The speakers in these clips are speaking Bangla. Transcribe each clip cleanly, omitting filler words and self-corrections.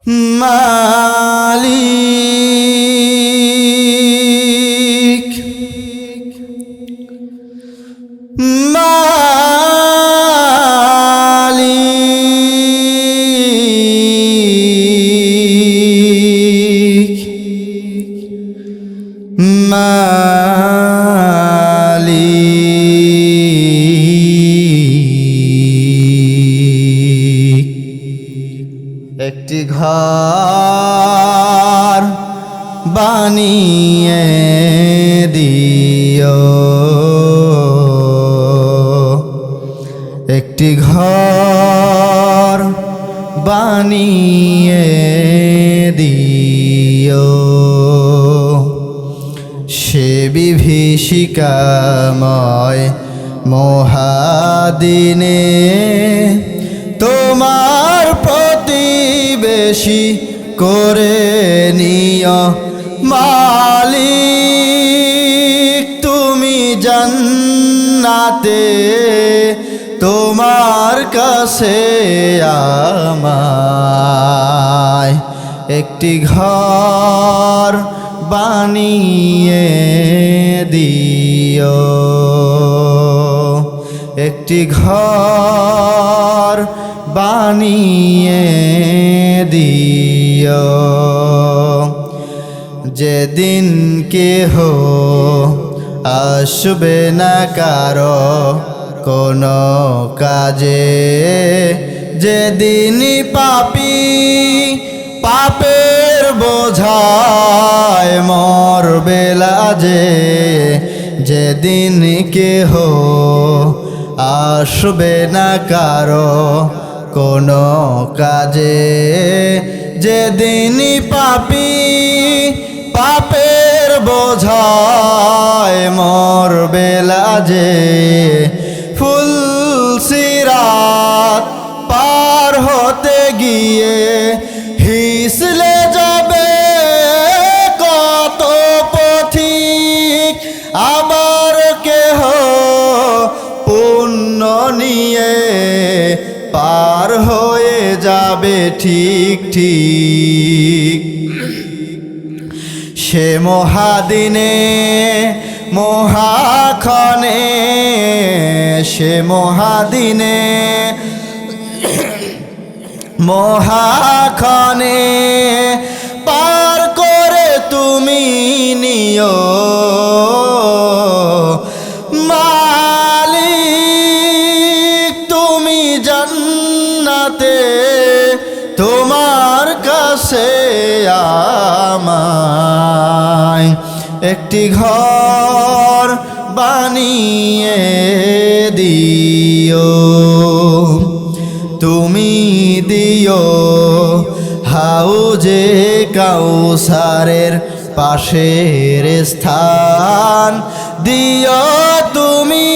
মালিক মালিক মালিক একটি ঘর বানিয়ে দিও, একটি ঘর বানিয়ে দিও। সে বিভীষিকাময় মহাদিনে তোমার প্রতিবেশী করে নিও মালিক। তুমি জান্নাতে তোমার কাছে আমায় একটি ঘর বানিয়ে দিও, একটি ঘর বানিয়ে দিও। যেদিন কেহ আসবে না কারো কোনো কাজে, যেদিন পাপী পাপের বোঝায় মরবে লাজে, যেদিন কেহ আসবে না কারো কোনো কাজে, যেদিন পাপী পাপের বোঝায় মরবে লাজে, ফুলসিরাত পার হতে গিয়ে হিসলে যাবে কত পথিক, আবার কেহ পুণ্য নিয়ে পার হয়ে যাবে ঠিক ঠিক। সে মহাদিনে মহাক্ষণে, সে মহাদিনে মহাক্ষণে পার করে তুমি নিও মালিক। তুমি জান্নাতে তোমার কাছে আমায় একটি ঘর বানিয়ে দিও, তুমি দিও হাউজে কাউসারের পাশের স্থান, দিও তুমি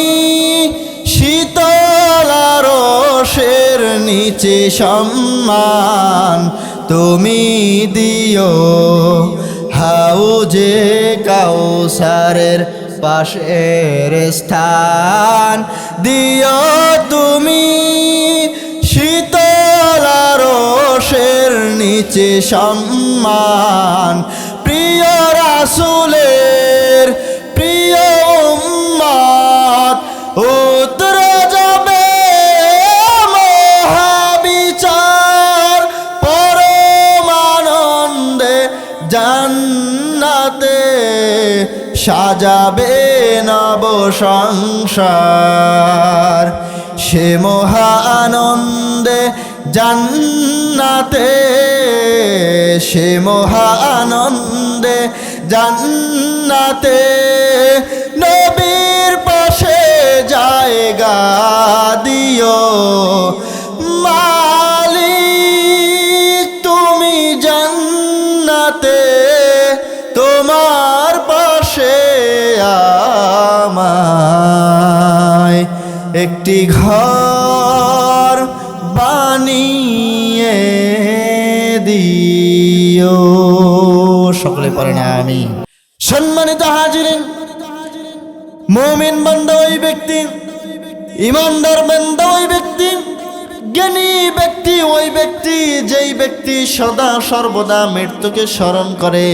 শীতল আরশের নিচে সম্মান, তুমি দিও হাউজে কাউসারের পাশের স্থান, দিও তুমি শীতল আরশের নিচে সম্মান। প্রিয় রাসূলের প্রিয় উম্মত উতরে যাবে মহাবিচার, পরমানন্দে জান্নাতে সাজাবে নব সংসার। সে মহানন্দে জান্নাতে, সে মহানন্দে জান্নাতে নবীর পাশে জায়গা দিও মালিক। তুমি জান্নাতে তোমার পাশে আমায় একটি ঘর বানিয়ে দিও। সকলে পড়েন আমিন। সম্মানিত হাজিরিন, মুমিন বান্দা ওই ব্যক্তি, ইমানদার বান্দা ওই ব্যক্তি, জ্ঞানী ব্যক্তি ওই ব্যক্তি যেই ব্যক্তি সদা সর্বদা মৃত্যুকে স্মরণ করে,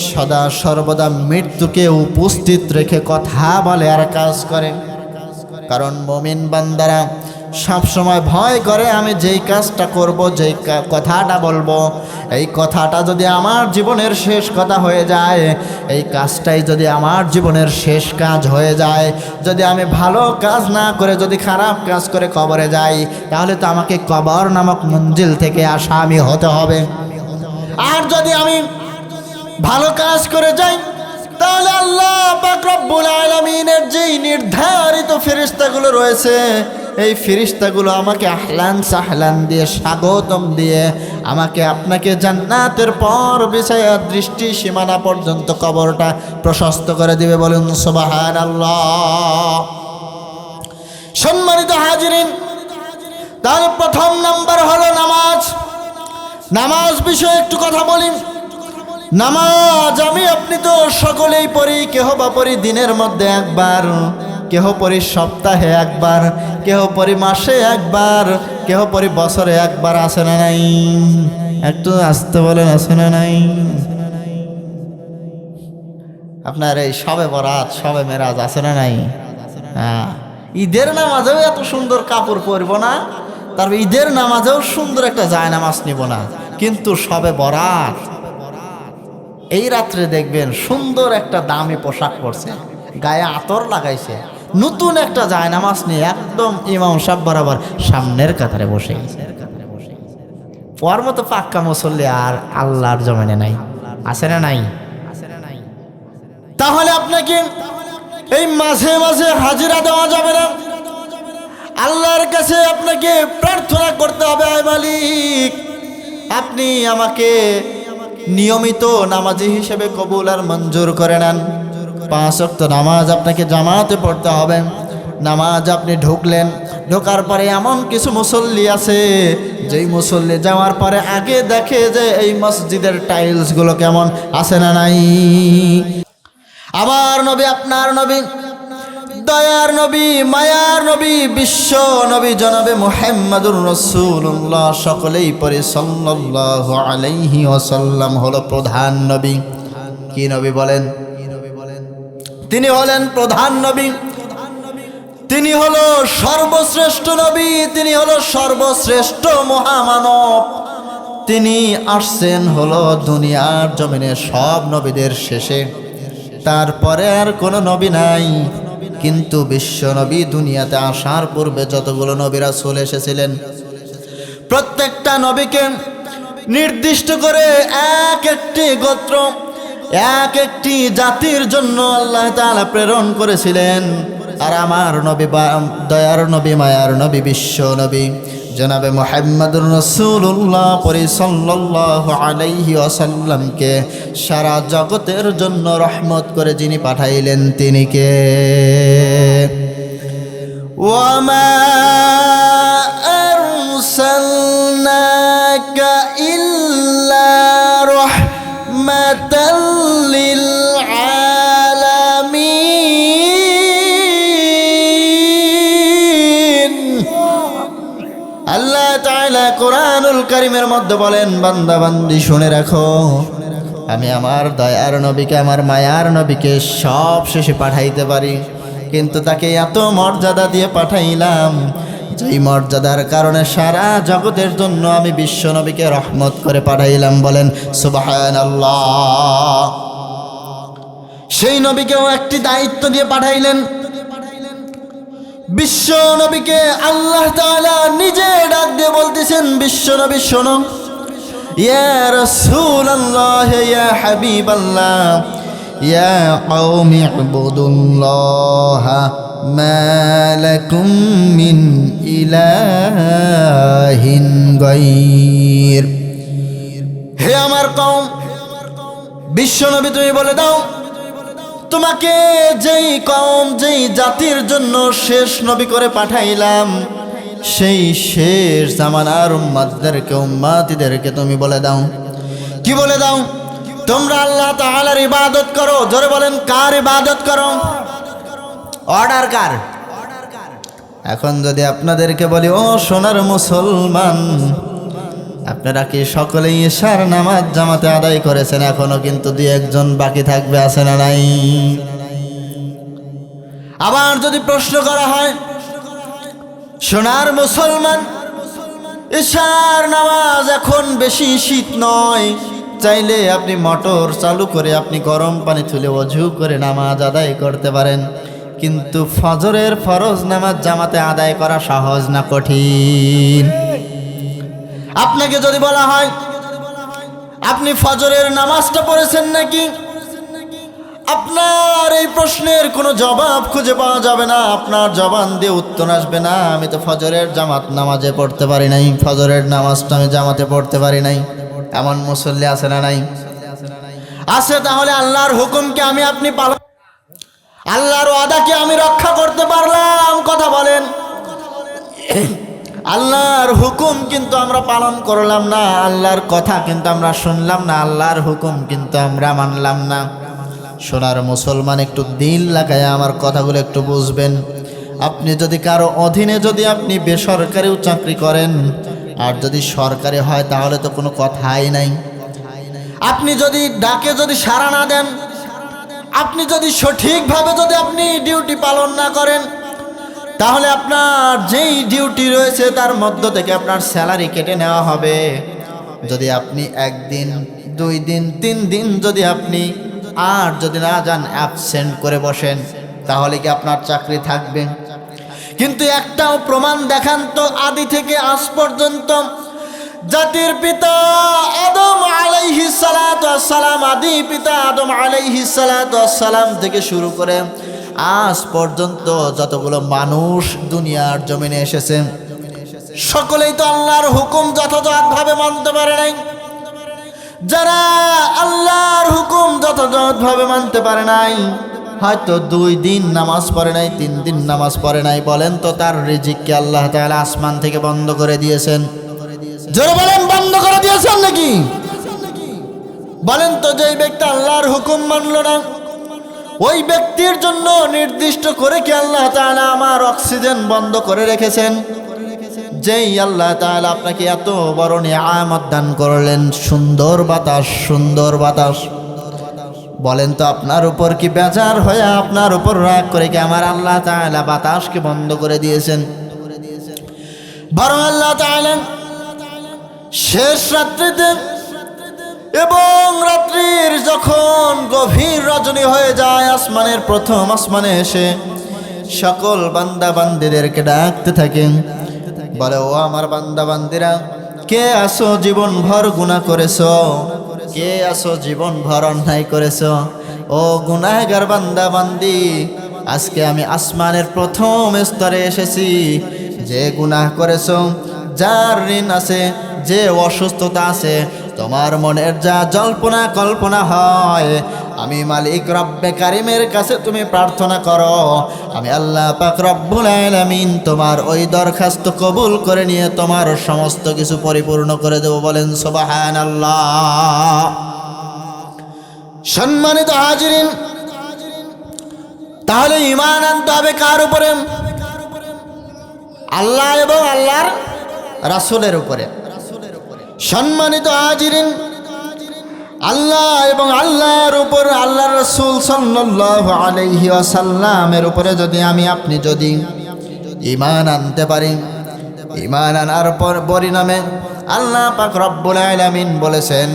সদা সর্বদা মৃত্যুকে উপস্থিত রেখে কথা বলে আর কাজ করে। কারণ মুমিন বান্দারা সব সময় ভয় করে আমি যেই কাজটা করব, যেই কথাটা বলবো, এই কথাটা যদি আমার জীবনের শেষ কথা হয়ে যায়, এই কাজটাই যদি আমার জীবনের শেষ কাজ হয়ে যায়, যদি আমি ভালো কাজ না করে যদি খারাপ কাজ করে কবরে যাই, তাহলে তো আমাকে কবর নামক মঞ্জিল থেকে আসামি হতে হবে। আর যদি আমি ভালো কাজ করে যাই, তাহলে আল্লাহ পাক রব্বুল আলামিনের যেই নির্ধারিত ফেরেশতাগুলো রয়েছে, এই ফেরেশতাগুলো আমাকে আহলান সাহলান দিয়ে স্বাগতম দিয়ে আমাকে আপনাকে জান্নাতের পর বিছায়া দৃষ্টি সীমানা পর্যন্ত কবরটা প্রশস্ত করে দিবে। বলুন সুবহানাল্লাহ। সম্মানিত হাজিরিন, তার প্রথম নাম্বার হলো নামাজ। নামাজ বিষয়ে একটু কথা বলি। নামাজ আমি আপনি তো সকলেই পড়ি, কেহ বা পড়ি দিনের মধ্যে একবার, কেহ পড়ি সপ্তাহে একবার, কেহ পড়ি মাসে একবার, কেহ পড়ি বছরে একবার। আছে না নাই? একটু আসতে বলেন, আছে না নাই? আপনার এই সবে বরাত, সবে মেরাজ আছে না নাই? হ্যাঁ, ঈদের নামাজেও এত সুন্দর কাপড় পরবো না, তারপর ঈদের নামাজেও সুন্দর একটা জায়নামাজ নিব না, কিন্তু সবে বরাত এই রাত্রে দেখবেন সুন্দর একটা দামি পোশাক পরছে, গায়ে আতর লাগাইছে, নতুন একটা জায়নামাজ নিয়ে একদম ইমাম সাহেব বরাবর সামনের কাতারে বসে গেছে। ওর মতো পাক্কা মুসল্লি আর আল্লাহর জমিনে নাই। আছে না নাই? তাহলে আপনাকে এই মাঝে মাঝে হাজিরা দেওয়া যাবে না। আল্লাহর কাছে আপনাকে প্রার্থনা করতে হবে, আয় মালিক আপনি আমাকে নিয়মিত নামাজি হিসেবে কবুল আর মঞ্জুর করে নেন। 5 ওয়াক্ত নামাজ আপনাকে জামাতে পড়তে হবে। নামাজ আপনি ঢুকলেন, ঢোকার পরে এমন কিছু মুসল্লি আছে যেই মুসল্লি যাওয়ার পরে আগে দেখে যে এই মসজিদের টাইলসগুলো কেমন, আছে না নাই? আমার নবী, আপনার নবী, দয়ার নবী, মায়ার নবী, বিশ্ব নবী জনাবে মুহাম্মাদুর রাসূলুল্লাহ, সকলেই পড়ে সাল্লাল্লাহু আলাইহি ওয়াসাল্লাম হলো প্রধান নবী। কি নবী বলেন? তিনি হলেন প্রধান নবী, তিনি হলো সর্বশ্রেষ্ঠ নবী, তিনি হলো সর্বশ্রেষ্ঠ মহামানব। তিনি আসছেন হলো দুনিয়ার জমিনে সব নবীদের শেষে, তারপরে আর কোনো নবী নাই। কিন্তু বিশ্ব নবী দুনিয়াতে আসার পূর্বে যতগুলো নবী রাসূল এসেছিলেন, প্রত্যেকটা নবীকে নির্দিষ্ট করে এক একটি গোত্র, এক একটি জাতির জন্য আল্লাহ তাআলা প্রেরণ করেছিলেন। আর আমার নবী, দয়ার নবী, মায়ার নবী, বিশ্ব নবী জনাবে মুহাম্মাদুর রাসূলুল্লাহ সাল্লাল্লাহু আলাইহি ওয়াসাল্লামকে সারা জগতের জন্য রহমত করে যিনি পাঠাইলেন তিনি কে? ওয়ামা আরসালনাকা ইল্লা রাহমাতাল লিল আলামিন। আল্লাহ তাআলা কোরআনুল কারীমের মধ্যে বলেন, বান্দা বান্দি শুনে রাখো, আমি আমার দয়ার নবীকে, আমার মায়ার নবীকে সব শেষে পাঠাইতে পারি, কিন্তু তাকে এত মর্যাদা দিয়ে পাঠাইলাম যেই মর্যাদার কারণে সারা জগতের জন্য আমি বিশ্ব নবীকে রহমত করে পাঠাইলাম। বলেন সুবহানাল্লাহ। সেই নবীকেও একটি দায়িত্ব দিয়ে পাঠাইলেন। বিশ্ব নবীকে আল্লাহ তাআলা নিজে ডাক দিয়ে বলতেছেন, বিশ্ব নবী শোনো, ইয়া রাসূলুল্লাহ, ইয়া হাবিবাল্লাহ, ইয়া কওমি ইবুদুল্লাহ মা লাকুম মিন ইলাহিন গায়র। হে আমার কওম, বিশ্ব নবী তুমি বলে দাও, তোমাকে যেই কওম, যেই জাতির জন্য শেষ নবী করে পাঠাইলাম, সেই শেষ জামানার উম্মতদেরকে, উম্মতিদেরকে তুমি বলে দাও, কি বলে দাও? তোমরা আল্লাহ তাআলার ইবাদত করো। জোরে বলেন, কার ইবাদত করো? অর্ডার কার? এখন যদি আপনাদেরকে বলি, ও সোনার মুসলমান, আপনারা কি সকলেই ঈশার নামাজ জামাতে আদায় করেছেন? এখনো কিন্তু দুই একজন বাকি থাকবে, আছে না নাই? আবার যদি প্রশ্ন করা হয়, সোনার মুসলমান, ঈশার নামাজ এখন বেশি শীত নয়, চাইলে আপনি মোটর চালু করে আপনি গরম পানি তুলে ওযু করে নামাজ আদায় করতে পারেন, কিন্তু ফজরের ফরজ নামাজ জামাতে আদায় করা সহজ না কঠিন? আপনাকে যদি বলা হয় আপনি ফজরের নামাজটা পড়েছেন নাকি, আপনার এই প্রশ্নের কোনো জবাব খুঁজে পাওয়া যাবে না, আপনার জবান দিয়ে উত্তর আসবে না, আমি তো ফজরের জামাত নামাজে পড়তে পারি নাই, ফজরের নামাজটা আমি জামাতে পড়তে পারি নাই। এমন মুসল্লি আছে না নাই? আছে। তাহলে আল্লাহর হুকুমকে আমি আপনি পালন, আল্লাহর ওয়াদাকে আমি রক্ষা করতে পারলাম? কথা বলেন। আল্লাহর হুকুম কিন্তু আমরা পালন করলাম না, আল্লাহর কথা কিন্তু আমরা শুনলাম না, আল্লাহর হুকুম কিন্তু আমরা মানলাম না। সোনার মুসলমান, একটু দিল লাগায় আমার কথাগুলো একটু বুঝবেন। আপনি যদি কারো অধীনে যদি আপনি বেসরকারিও চাকরি করেন, আর যদি সরকারি হয় তাহলে তো কোনো কথাই নাই। আপনি যদি ডাকে যদি সাড়া না দেন, আপনি যদি সঠিকভাবে যদি আপনি ডিউটি পালন না করেন, তাহলে আপনার যেই ডিউটি রয়েছে তার মধ্য থেকে আপনার স্যালারি কেটে নেওয়া হবে। যদি আপনি একদিন, 2 দিন, 3 দিন যদি আপনি আর যদি না যান, অ্যাবসেন্ট করে বসেন, তাহলে কি আপনার চাকরি থাকবে? কিন্তু একটাও প্রমাণ দেখান তো, আদি থেকে আজ পর্যন্ত জাতির পিতা আদম আলাইহিস সালাতু ওয়াস সালাম, আদি পিতা আদম আলাইহিস সালাতু ওয়াস সালাম থেকে শুরু করে আজ পর্যন্ত যতগুলো মানুষ দুনিয়ার জমিনে এসেছে, সকলেই তো আল্লাহর হুকুম যথাযথভাবে মানতে পারে নাই। যারা আল্লাহর হুকুম যথাযথভাবে মানতে পারে নাই, হয়তো 2 দিন নামাজ পড়ে নাই, 3 দিন নামাজ পড়ে নাই, বলেন তো তার রিজিককে আল্লাহ তাআলা আসমান থেকে বন্ধ করে দিয়েছেন? জোরে বলেন, বন্ধ করে দিয়েছেন নাকি? বলেন তো, যেই ব্যক্তি আল্লাহর হুকুম মানল না, ওই ব্যক্তির জন্য নির্দিষ্ট করে কি আল্লাহ তাআলা আমার অক্সিজেন বন্ধ করে রেখেছেন? যেই আল্লাহ তাআলা আপনাকে এত বড় নিয়ামত দান করলেন, সুন্দর বাতাস, সুন্দর বাতাস, বলেন তো আপনার উপর কি বেজার হয়ে, আপনার উপর রাগ করে কি আমার আল্লাহ তাআলা বাতাসকে বন্ধ করে দিয়েছেন? বরং আল্লাহ তাআলা শেষ রাত্রিতে এবং রাত্রির যখন গভীর রজনী হয়ে যায়, আসমানের প্রথম আসমানে এসে সকল বান্দা বান্দীদেরকে ডাকতে থাকেন, বলে, ও আমার বান্দা বান্দীরা, কে আসো জীবন ভর গুনাহ করেছো? কে আসো জীবন ভর অন্যায় করেছো? ও গুনাহগার বান্দা বান্দি, আজকে আমি আসমানের প্রথম স্তরে এসেছি। যে গুনাহ করেছো, যার ঋণ আছে, যে অসুস্থতা আছে, তোমার মনের যা জল্পনা কল্পনা হয়, আমি মালিক রব্বে কারিমের কাছে তুমি প্রার্থনা করো, আমি আল্লাহ পাক রব্বুল আলামিন তোমার ওই দরখাস্ত কবুল করে নিয়ে তোমার সমস্ত কিছু পরিপূর্ণ করে দেব। বলেন সুবহানাল্লাহ। সম্মানিত হাজিরিন, তাহলে ঈমান আনতে হবে কার উপরে? আল্লাহ এবং আল্লাহর রাসূলের উপরে। সম্মানিত হাজিরিন, আল্লাহ এবং আল্লাহর উপর, আল্লাহর রাসূল সাল্লাল্লাহু আলাইহি ওয়াসাল্লামের উপরে যদি আমি আপনি যদি ঈমান আনতে পারি, ঈমান আনার পর পরিণামে আল্লাহ পাক রব্বুল আলামিন বলেছেন,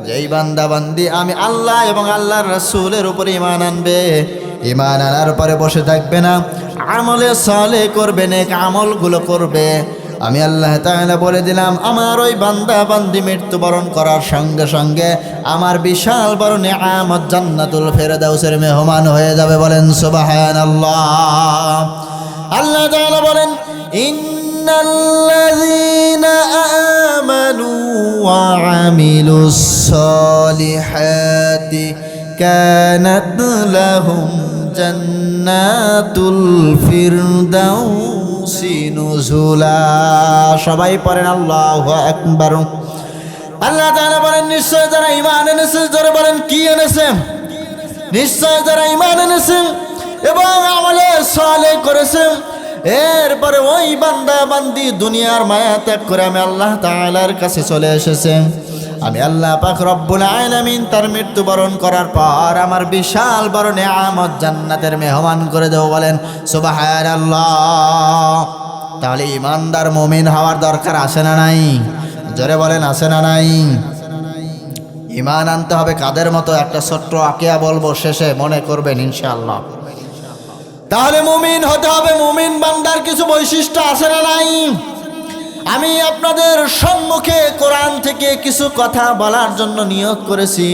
যেই বান্দা বান্দি আমি আল্লাহ এবং আল্লাহর রাসূলের উপরে ঈমান আনবে, ঈমান আনার পরে বসে থাকবে না, আমলে সালেহ করবে, নেক আমলগুলো করবে, আমি আল্লাহ তাআলা বলে দিলাম, আমার ওই বান্দা বান্দি মৃত্যুবরণ করার সঙ্গে সঙ্গে আমার বিশাল বড় নিয়ামত জান্নাতুল ফেরদাউসের মেহমান হয়ে যাবে। বলেন সুবহানাল্লাহ। আল্লাহ তাআলা বলেন, ইন্নাল্লাযীনা আমানু ওয়া আমিলুস সালিহাতি কানাত লাহুম জান্নাতুল ফিরদাউসি নুজুলা। সবাই পড়েন আল্লাহু আকবার। আল্লাহ তাআলা বলেন, নিশ্চয় যারা ঈমান এনেছে, যারা বলেন কি এনেছে, নিশ্চয় যারা ঈমান এনেছে এবং আমলে সালেহ করেছে, এরপরে ওই বান্দা বান্দি দুনিয়ার মায়া ত্যাগ করে আমি আল্লাহ তাআলার কাছে চলে এসেছে। আমি আল্লাহ পাক রব্বুল আলামিন তার মৃত্যুবরণ করার পর আমার বিশাল বড় নেয়ামত জান্নাতের মেহমান করে দেব। বলেন সুবহানাল্লাহ। তাহলে ইমানদার মুমিন হওয়ার দরকার আছে না নাই? জোরে বলেন আছে না নাই? ইমান আনতে হবে কাদের মতো? একটা ছোট্ট আকিয়া বলবো, শেষে মনে করবেন ইনশাআল্লাহ। তাহলে মুমিন হতে হবে। মুমিন বান্দার কিছু বৈশিষ্ট্য আছে না নাই? আমি আপনাদের সম্মুখে কোরআন থেকে কিছু কথা বলার জন্য নিয়োগ করেছি।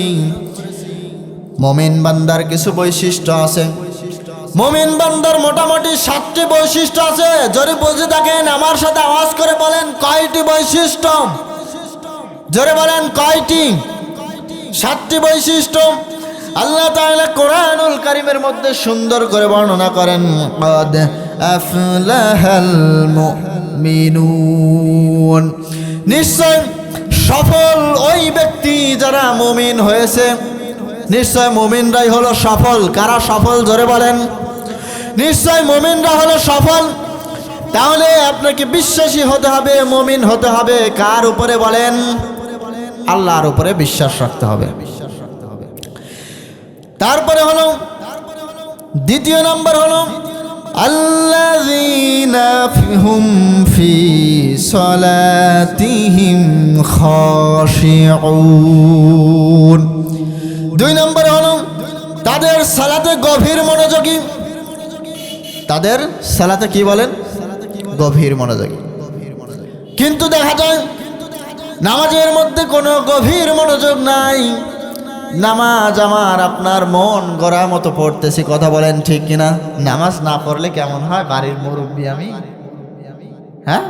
মুমিন বান্দার কিছু বৈশিষ্ট্য আছে। মুমিন বান্দার মোটামুটি 7টি বৈশিষ্ট্য আছে। যদি বুঝে থাকেন আমার সাথে আওয়াজ করে বলেন কয়টি বৈশিষ্ট্য? জোরে বলেন কয়টি? 7টি বৈশিষ্ট্য আল্লাহ তাআলা কোরআনুল কারীমের মধ্যে সুন্দর করে বর্ণনা করেন। ক্বাদ আফলাহাল মুমিনুন, নিশ্চয় সফল ওই ব্যক্তি যারা মুমিন হয়েছে। নিশ্চয় মুমিনরাই হলো সফল। কারা সফল? জোরে বলেন। নিশ্চয় মুমিনরা হলো সফল। তাহলে আপনাকে বিশ্বাসী হতে হবে, মুমিন হতে হবে। কার উপরে? বলেন আল্লাহর উপরে বিশ্বাস রাখতে হবে। তারপরে হলো দ্বিতীয় নাম্বার হলো আল্লাযীনা হুম ফি সালাতিহিম খাশিউন। 2 নম্বরে হলো তাদের সালাতে গভীর মনোযোগী। তাদের সালাতে কি বলেন? গভীর মনোযোগী। কিন্তু দেখা যায় নামাজের মধ্যে কোনো গভীর মনোযোগ নাই। নামাজ আমার আপনার মন গড়া মতো পড়তেছি, কথা বলেন ঠিক কিনা? নামাজ না পড়লে কেমন হয়? বাড়ির মুরব্বী আমি, হ্যাঁ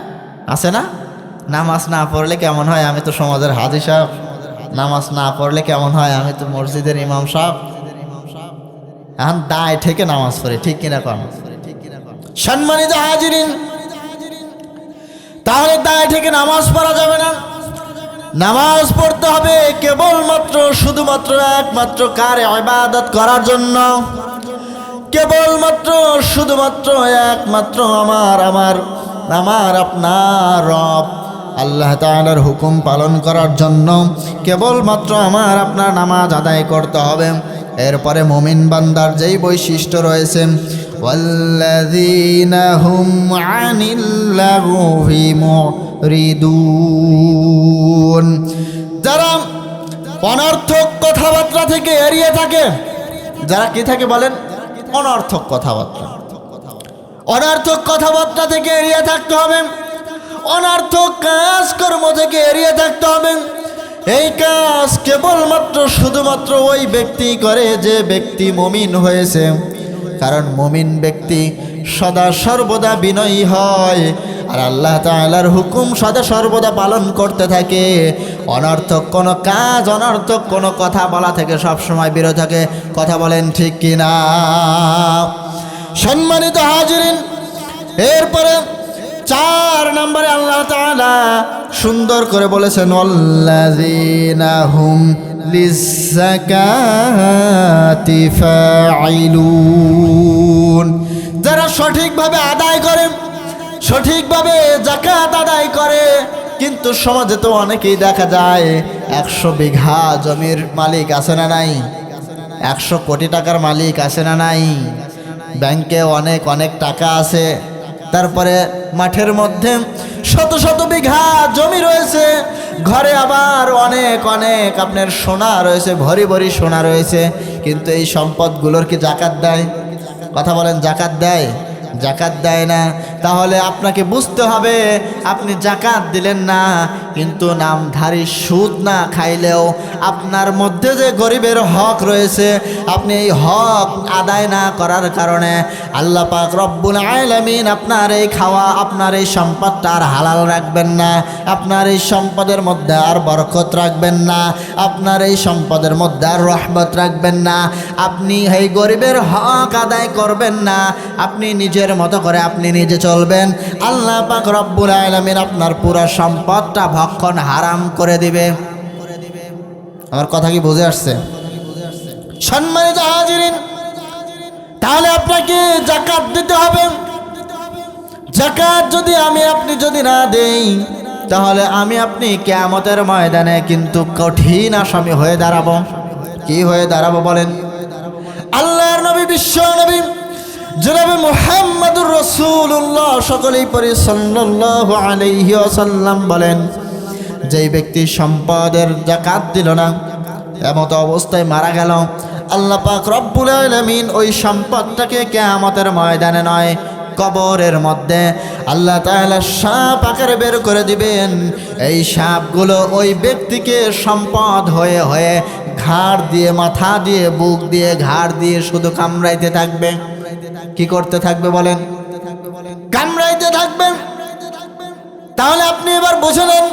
আছে না? নামাজ না পড়লে কেমন হয়? আমি তো সমাজের হাজী সাহেব। নামাজ না পড়লে কেমন হয়? আমি তো মসজিদের ইমাম সাহেব। এখন দায় থেকে নামাজ পড়ে, ঠিক কিনা? কম সম্মানিত হাজিরিন, তাহলে দায় থেকে নামাজ পড়া যাবে না। নামাজ পড়তে হবে কেবলমাত্র শুধুমাত্র একমাত্র কার? ইবাদত করার জন্য। কেবলমাত্র শুধুমাত্র একমাত্র আমার আপনার রব আল্লাহ তাআলার হুকুম পালন করার জন্য কেবলমাত্র আমার আপনার নামাজ আদায় করতে হবে। এরপরে মুমিন বান্দার যেই বৈশিষ্ট্য রয়েছে, ওয়াল্লাযীনা হুম আনিল লাগহি মুরিদুন, যারা অনর্থক কথাবার্তা থেকে এড়িয়ে থাকে। যারা কি থাকে? বলেন অনর্থক কথাবার্তা। অনর্থক কথাবার্তা থেকে এড়িয়ে থাকতে হবে। অনর্থক কাজকর্ম থেকে এড়িয়ে থাকতে হবে। এই কাজ কেবলমাত্র শুধুমাত্র ওই ব্যক্তি করে যে ব্যক্তি মুমিন হয়েছে। কারণ মুমিন ব্যক্তি সদা সর্বদা বিনয়ী হয় আর আল্লাহ তাআলার হুকুম সদা সর্বদা পালন করতে থাকে। অনর্থক কোনো কাজ, অনর্থক কোনো কথা বলা থেকে সবসময় বিরত থাকে। কথা বলেন ঠিক কিনা? সম্মানিত হাজিরিন, এরপরে 4 নম্বরে আল্লাহ তাআলা সুন্দর করে বলেছেন, ওয়াল্লাযীনা হুম লিয-যাকাতি ফাঈলুন, যারা সঠিকভাবে আদায় করে, সঠিকভাবে যাকাত আদায় করে। কিন্তু সমাজে তো অনেকেই দেখা যায় 100 বিঘা জমির মালিক আছে না নাই? 100 কোটি টাকার মালিক আছে না নাই? ব্যাংকে অনেক অনেক টাকা আছে। তারপরে মাঠের মধ্যে শত শত বিঘা জমি রয়েছে। ঘরে আবার অনেক অনেক আপনার সোনা রয়েছে, ভরি ভরি সোনা রয়েছে। কিন্তু এই সম্পদগুলোর কি যাকাত দেয়? কথা বলেন, যাকাত দেয়? যাকাত দেয় না। তাহলে আপনাকে বুঝতে হবে আপনি যাকাত দিলেন না, কিন্তু নামধারী সুদ না খাইলেও আপনার মধ্যে যে গরিবের হক রয়েছে, আপনি এই হক আদায় না করার কারণে আল্লাহ পাক রব্বুল আলামিন আপনার এই খাওয়া, আপনার এই সম্পদটা আর হালাল রাখবেন না। আপনার এই সম্পদের মধ্যে আর বরকত রাখবেন না। আপনার এই সম্পদের মধ্যে আর রহমত রাখবেন না। আপনি এই গরিবের হক আদায় করবেন না। আপনি নিজের মতো করে আপনি নিজে চলবেন। আল্লাহ পাক রব্বুল আলামিন আপনার পুরো সম্পদটা ভক্ষণ হারাম করে দিবে। আমার কথা কি বুঝে আসছে? সম্মানিত হাজিরিন, তাহলে আপনাকে যাকাত দিতে হবে। যাকাত যদি আমি আপনি যদি না দেই, তাহলে আমি আপনি কিয়ামতের ময়দানে কিন্তু কঠিন আসামি হয়ে দাঁড়াবো। কি হয়ে দাঁড়াবো বলেন? আল্লাহর নবী, বিশ্ব নবী জনাবে মুহাম্মদুর রাসূলুল্লাহ সকলেই পড়ি সাল্লাল্লাহু আলাইহি ওয়াসাল্লাম বলেন, যেই ব্যক্তি সম্পদের যাকাত দিল না, এমত অবস্থায় মারা গেল, আল্লাহ পাক রব্বুল আলামিন ওই সম্পদটাকে কিয়ামতের ময়দানে নয়, কবরের মধ্যে আল্লাহ তাআলা সাপ আকারে বের করে দিবেন। এই সাপগুলো ওই ব্যক্তিকে সম্পদ হয়ে হয়ে ঘাড় দিয়ে, মাথা দিয়ে, বুক দিয়ে, ঘাড় দিয়ে শুধু কামড়াইতে থাকবে। কি করতে থাকবে বলেন? কামড়াইতে থাকবেন। তাহলে আপনি এবার বুঝে নেন,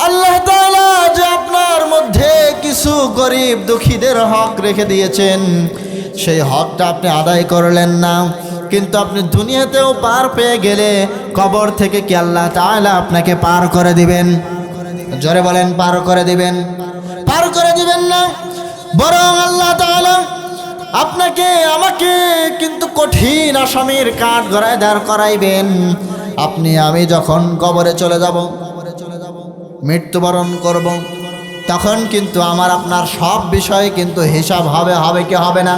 আল্লাহ তাআলা যে আপনার মধ্যে কিছু গরিব দুঃখীদের হক রেখে দিয়েছেন, সেই হকটা আপনি আদায় করলেন না, কিন্তু আপনি দুনিয়াতেও পার পেয়ে গেলে কবর থেকে কি আল্লাহ তাআলা আপনাকে পার করে দিবেন? জোরে বলেন, পার করে দিবেন? পার করে দিবেন না, বরং আল্লাহ তাআলা আপনাকে আমাকে কিন্তু কঠিন আসামির কাঠ গড়ায় দাঁড় করাইবেন। আপনি আমি যখন কবরে চলে যাব, মৃত্যুবরণ করব, তখন কিন্তু আমার আপনার সব বিষয়ে কিন্তু হিসাব হবে। হবে কি হবে না?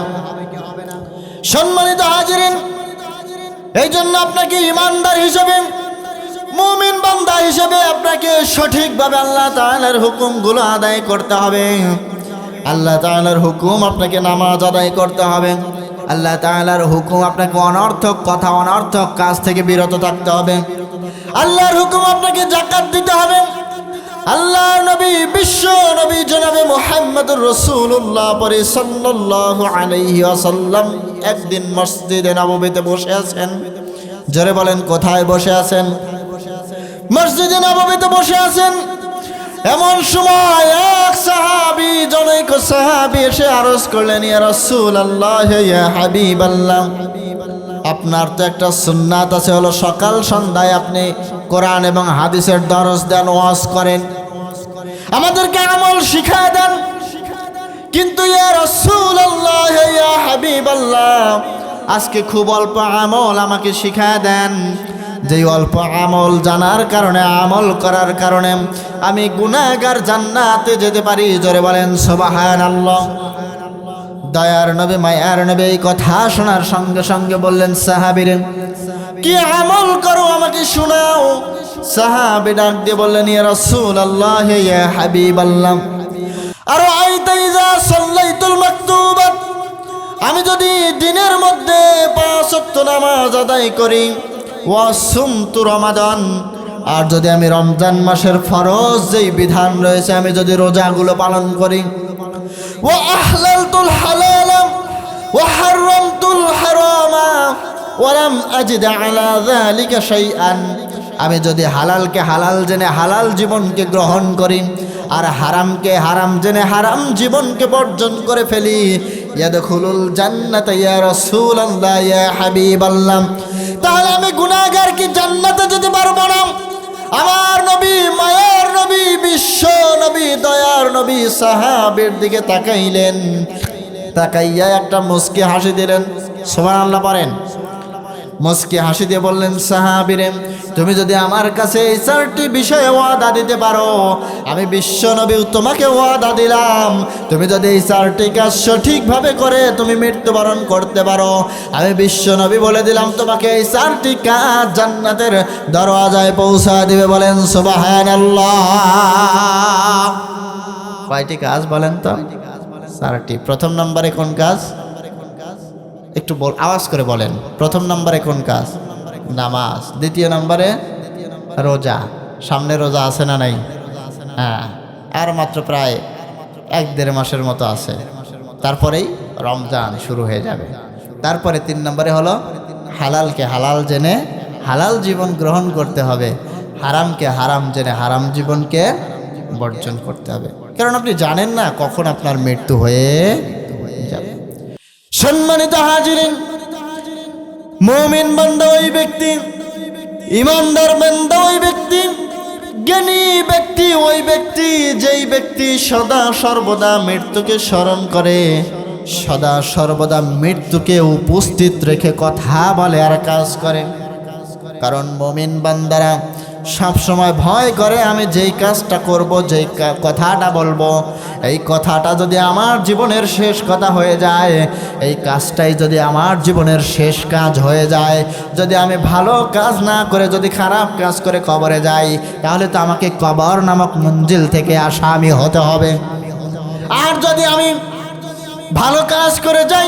সম্মানিত হাজিরিন, এই জন্য আপনাকে ইমানদার হিসেবে, মুমিন বান্দা হিসেবে আপনাকে সঠিকভাবে আল্লাহ তাআলার হুকুমগুলো আদায় করতে হবে। আল্লাহ তাআলার হুকুম আপনাকে নামাজ আদায় করতে হবে। আল্লাহ তাআলার হুকুম আপনাকে অনর্থক কথা, অনর্থক কাজ থেকে বিরত থাকতে হবে। আল্লাহর হুকুম আপনাকে যাকাত দিতে হবে। আল্লাহর নবী, বিশ্ব নবী জনাবে মুহাম্মদুর রাসূলুল্লাহ পরে সাল্লাল্লাহু আলাইহি ওয়াসাল্লাম একদিন মসজিদে নববীতে বসে আছেন। জোরে বলেন, কোথায় বসে আছেন? মসজিদে নববীতে বসে আছেন। এমন সময় এক সাহাবী, জনৈক সাহাবী এসে আরজ করলেন, ইয়া রাসূলুল্লাহ, ইয়া হাবিবাল্লাহ, আপনার তো একটা সুন্নাত আছে, হলো সকাল সন্ধ্যায় আপনি কোরআন এবং হাদিসের দরস দেন, ওয়াজ করেন, আমাদেরকে আমল শিখায় দেন, কিন্তু ইয়া রাসূলুল্লাহ, ইয়া হাবিবাল্লাহ, আজকে খুব অল্প আমল আমাকে শিখায় দেন। যেই অল্প আমল জানার কারণে, আমল করার কারণে আমি গুনাহগার জান্নাতে যেতে পারি। জোরে বলেন সুবহানাল্লাহ। দয়ার নবী, মায়ার নবী এই কথা শোনার সঙ্গে সঙ্গে বললেন, সাহাবীরে কি আমল করো আমাকে শোনাও। সাহাবী ডাক দিয়ে বললেন, ইয়া রাসূলুল্লাহ, ইয়া হাবিবাল্লাহ, আরাআইতা ইযা সাল্লাইতুল মাকতুবাত, আমি যদি দিনের মধ্যে 5 ওয়াক্ত নামাজ আদায় করি, ওয়া সুমতু রমাদান, আর যদি আমি রমজান মাসের ফরজ যেই বিধান রয়েছে আমি যদি রোজাগুলো পালন করি, ওয়া আহলালতুল হালালা ওয়া হারামতুল হারামা ওয়া লাম আজিদ আলা যালিকা শাইআন, আমি যদি হালালকে হালাল জেনে হালাল জীবনকে গ্রহণ করি, আর হারামকে হারাম জেনে হারাম জীবনকে বর্জন করে ফেলি, ইয়াদখুলুল জান্নাতা ইয়া রাসূলুল্লাহ, ইয়া হাবিবাল্লাহ, তাহলে আমি গুনাহগার কি জান্নাতে যেতে পারবো না? আমার নবী, মায়ার নবী, বিশ্ব নবী, দয়ার নবী সাহাবীর দিকে তাকাইলেন, তাকাইয়া একটা মুস্কি হাসি দিলেন। সুবহানাল্লাহ পড়েন। মুস্কি হাসি দিয়ে বললেন, সাহাবীরে তুমি যদি আমার কাছে এই 4টি বিষয়ে ওয়াদা দিতে পারো, আমি বিশ্ব নবী তোমাকে ওয়াদা দিলাম, তুমি যদি এই 4টি কাজ সঠিকভাবে করে তুমি মৃত্যুবরণ করতে পারো, আমি বিশ্ব নবী বলে দিলাম তোমাকে এই 4টি কাজ জান্নাতের দরওয়াজায় পৌঁছা দিবে। বলেন সুবহানাল্লাহ। কয়টি কাজ বলেন তো? 4টি। প্রথম নম্বরে কোন কাজ? একটু আওয়াজ করে বলেন। প্রথম নম্বরে কোন কাজ? নামাজ। দ্বিতীয় নম্বরে রোজা। সামনে রোজা আছে না নাই? হ্যাঁ, আর মাত্র প্রায় 1-1.5 মাসের মতো আছে, তারপরেই রমজান শুরু হয়ে যাবে। তারপরে 3 নম্বরে হলো হালালকে হালাল জেনে হালাল জীবন গ্রহণ করতে হবে, হারামকে হারাম জেনে হারাম জীবনকে বর্জন করতে হবে, কারণ আপনি জানেন না কখন আপনার মৃত্যু হয়ে যাবে। সম্মানিত হাজিরিন, মুমিন বান্দা ওই ব্যক্তি, ইমানদার বান্দা ওই ব্যক্তি, জ্ঞানী ব্যক্তি ওই ব্যক্তি, যেই ব্যক্তি সদা সর্বদা মৃত্যুকে স্মরণ করে, সদা সর্বদা মৃত্যুকে উপস্থিত রেখে কথা বলে আর কাজ করে। কারণ মুমিন বান্দারা সব সময় ভয় করে আমি যেই কাজটা করব, যেই কথাটা বলবো, এই কথাটা যদি আমার জীবনের শেষ কথা হয়ে যায়, এই কাজটাই যদি আমার জীবনের শেষ কাজ হয়ে যায়, যদি আমি ভালো কাজ না করে যদি খারাপ কাজ করে কবরে যাই, তাহলে তো আমাকে কবর নামক মঞ্জিল থেকে আসামি হতে হবে। আর যদি আমি ভালো কাজ করে যাই,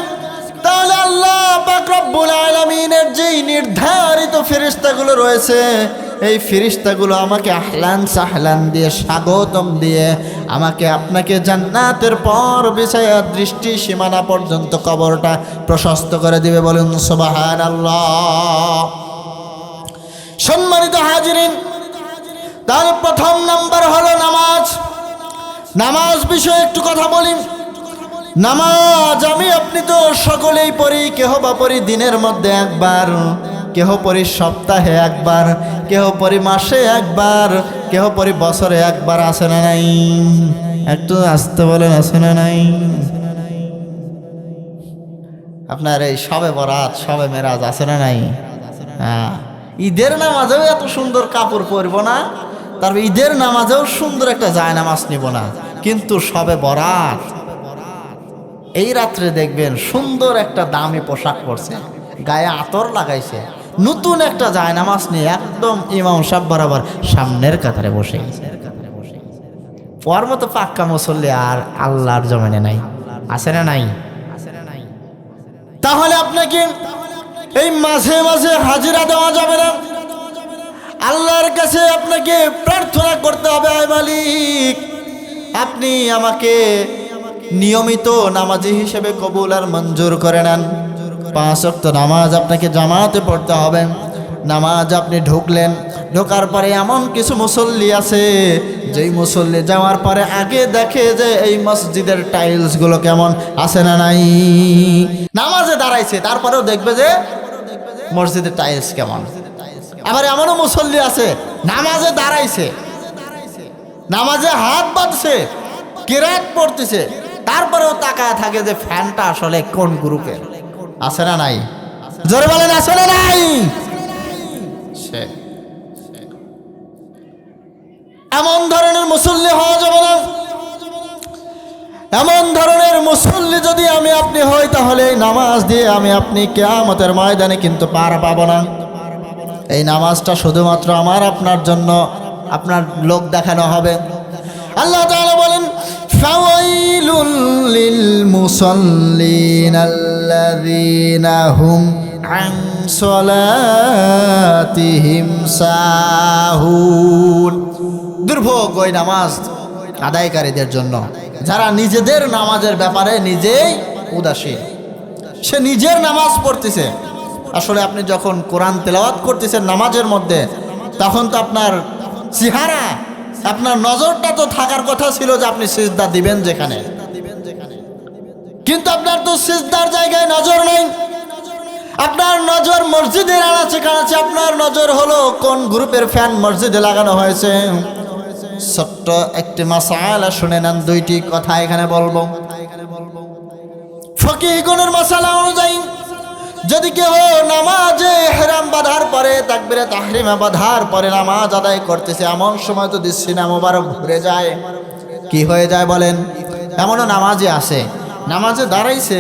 তাহলে আল্লাহ পাক রব্বুল আলামিনের যেই নির্ধারিত ফেরেশতাগুলো রয়েছে, এই ফেরেশতাগুলো আমাকে আহলান সাহলান দিয়ে স্বাগতম দিয়ে আমাকে আপনাকে জান্নাতের পর বিছায়া দৃষ্টি সীমানা পর্যন্ত কবরটা প্রশস্ত করে দিবে। বলুন সুবহানাল্লাহ। সম্মানিত হাজিরিন, তার প্রথম নাম্বার হলো নামাজ। নামাজ বিষয়ে একটু কথা বলি। নামাজ আমি আপনি তো সকলেই পড়ি, কেহ বা পড়ি দিনের মধ্যে একবার, কেহ পড়ি সপ্তাহে একবার, কেহ পড়ি মাসে একবার, কেহ পড়ি বছরে একবার। আছে না নাই? একটু আসতে বলেন, আছে না নাই? আপনার এই সবে বরাত, সবে মেরাজ আছে না নাই? হ্যাঁ, ঈদের নামাজেও এত সুন্দর কাপড় পরব না, তারপর ঈদের নামাজেও সুন্দর একটা জায়নামাজ নিব না, কিন্তু সবে বরাত এই রাত্রে দেখবেন সুন্দর একটা দামি পোশাক পরছে, গায়ে আতর লাগাইছে, নতুন একটা জায়নামাজ নিয়ে একদম ইমাম সাহেব বরাবর সামনের কাতারে বসে গেছে। ওর মতো পাক্কা মুসল্লি আর আল্লাহর জমিনে নাই। আছে না নাই? তাহলে আপনাকে এই মাঝে মাঝে হাজিরা দেওয়া যাবে না। আল্লাহর কাছে আপনাকে প্রার্থনা করতে হবে, আয় মালিক আপনি আমাকে নিয়মিত নামাজি হিসেবে কবুল আর মঞ্জুর করে নেন। 5 ওয়াক্ত নামাজ আপনাকে জামাতে পড়তে হবে। নামাজ আপনি ঢুকলেন, ঢোকার পরে এমন কিছু মুসল্লি আছে যেই মুসল্লি যাওয়ার পরে আগে দেখে যে এই মসজিদের টাইলসগুলো কেমন, আছে না নাই? নামাজে দাঁড়াইছে তারপরেও দেখবে যে মসজিদের টাইলস কেমন। আবার এমনও মুসল্লি আছে নামাজে দাঁড়াইছে, নামাজে হাত বাঁধছে, কিরাত পড়তেছে, তারপরেও তাকায় থাকে যে ফ্যানটা আসলে কোন গ্রুপের। আছে না নাই? জোরে বলেন, আছে না নাই? এমন ধরনের মুসল্লি হওয়া যাবে না। এমন ধরনের মুসল্লি যদি আমি আপনি হই, তাহলে এই নামাজ দিয়ে আমি আপনি কিয়ামতের ময়দানে কিন্তু পার পাবো না। এই নামাজটা শুধুমাত্র আমার আপনার জন্য, আপনার লোক দেখানো হবে। আল্লাহ তাআলা বলেন, ফাওয়াইলুল লিল মুসাল্লিন আল্লাযীনা হুম আন সালাতিহিম সাহুন। দুর্ভোগ ওই নামাজ আদায়কারীদের জন্য যারা নিজেদের নামাজের ব্যাপারে নিজেই উদাসীন। সে নিজের নামাজ পড়তেছে, আসলে আপনি যখন কোরআন তেলাওয়াত করতেছেন নামাজের মধ্যে, তখন তো আপনার চেহারা, আপনার নজরটা তো থাকার কথা ছিল যে আপনি সিজদা দিবেন যেখানে, কিন্তু আপনার তো সিজদার জায়গায় নজর নেই। আপনার নজর মসজিদের আনাচে কানাচে, আপনার নজর হলো কোন গ্রুপের ফ্যান মসজিদে লাগানো হয়েছে। ছোট্ট একটি মাসালা শুনে নেন, 2টি কথা এখানে বলবো। ফকিহগণের মাসালা অনুযায়ী যদি কেউ নামাজে ইহরাম বাঁধার পরে, তাকবীরে তাহরিমা বাঁধার পরে নামাজ আদায় করতেছে, এমন সময় তো সিনা মোবারক ঘুরে যায়। কি হয়ে যায় বলেন? এমনও নামাজে আসে, নামাজে দাঁড়াইছে,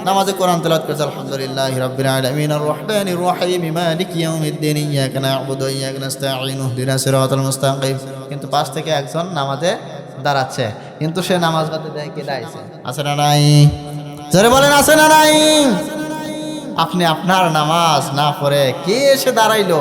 নামাজে কোরআন তেলাওয়াত করছে, আলহামদুলিল্লাহি রাব্বিল আলামিন আর রহমানির রহিম মালিকি ইয়াউমিদ্দিন ইয়্যাকা না'বুদু ওয়া ইয়্যাকা নাস্তাঈন ইহদিনাস সিরাতাল মুস্তাকিম। কিন্তু পাশ থেকে একজন নামাজে দাঁড়াচ্ছে, কিন্তু সে নামাজ বাদে দেয় কে দাঁড়াইছে। আছে না নাই? জোরে বলেন, আছে না নাই? আপনি আপনার নামাজ না পড়ে কে এসে দাঁড়াইলো,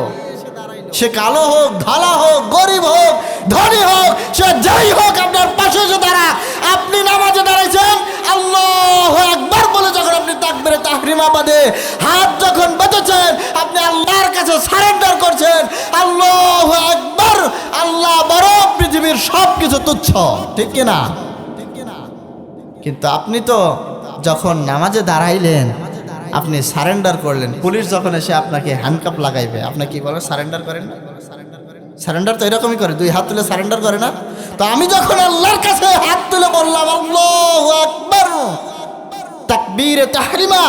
সে কালো হোক, ধালা হোক, গরিব হোক, ধনী হোক, সে যাই হোক, আপনার পাশে এসে দাঁড়া। আপনি নামাজে দাঁড়াইছেন, আল্লাহু আকবার বলে যখন আপনি তাকবীরে তাহরিমা বাদে হাত যখন বেঁধেছেন, আপনি আল্লাহর কাছে সারেন্ডার করছেন, আল্লাহু আকবার, আল্লাহ বড়, পৃথিবীর সব কিছু তুচ্ছ, ঠিক কিনা? কিন্তু আপনি তো যখন নামাজে দাঁড়াইলেন, আপনি সারেন্ডার করলেন, পুলিশ যখন এসে আপনাকে হ্যান্ডকাপ লাগাইবে, আপনি কি বলেন? সারেন্ডার করেন না? সারেন্ডার তো এরকমই করে, 2 হাত তুলে সারেন্ডার করে না? তো আমি যখন আল্লাহর কাছে হাত তুলে বললাম আল্লাহু আকবার, তাকবীরে তাহরিমা,